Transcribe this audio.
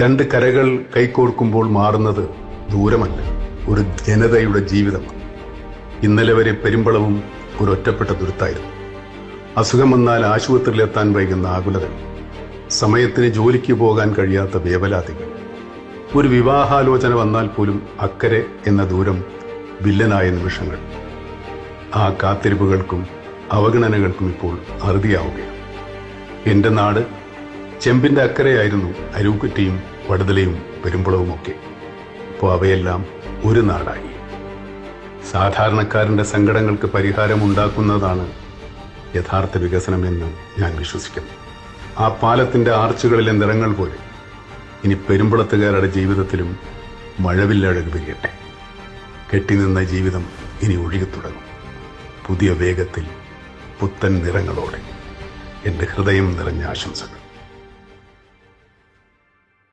രണ്ട് കരകൾ കൈകോർക്കുമ്പോൾ മാറുന്നത് ദൂരമല്ല, ഒരു ജനതയുടെ ജീവിതമാണ്. ഇന്നലെ വരെ പെരുമ്പളവും ഒരു ഒറ്റപ്പെട്ട ദുരിതായിരുന്നു. അസുഖം വന്നാൽ ആശുപത്രിയിലെത്താൻ വൈകുന്ന ആകുലതകൾ, സമയത്തിന് ജോലിക്ക് പോകാൻ കഴിയാത്ത വേവലാതികൾ, ഒരു വിവാഹാലോചന വന്നാൽ പോലും അക്കരെ എന്ന ദൂരം വില്ലനായ നിമിഷങ്ങൾ. ആ കാത്തിരിപ്പുകൾക്കും അവഗണനകൾക്കും ഇപ്പോൾ അറുതിയാവുകയാണ്. എന്റെ നാട് ചെമ്പിന്റെ അക്കരെയായിരുന്നു അരൂക്കുറ്റിയും വടുതലയും പെരുമ്പളവുമൊക്കെ. ഇപ്പോൾ അവയെല്ലാം ഒരു നാടായി. സാധാരണക്കാരന്റെ സങ്കടങ്ങൾക്ക് പരിഹാരമുണ്ടാക്കുന്നതാണ് യഥാർത്ഥ വികസനമെന്ന് ഞാൻ വിശ്വസിക്കുന്നു. ആ പാലത്തിന്റെ ആർച്ചുകളിലെ നിറങ്ങൾ പോലെ ഇനി പെരുമ്പളത്തുകാരുടെ ജീവിതത്തിലും മഴവില്ലഴക് വിരിയട്ടെ. കെട്ടിനിന്ന ജീവിതം ഇനി ഒഴുകിത്തുടങ്ങും, പുതിയ വേഗത്തിൽ, പുത്തൻ നിറങ്ങളോടെ. എന്റെ ഹൃദയം നിറഞ്ഞ ആശംസകൾ.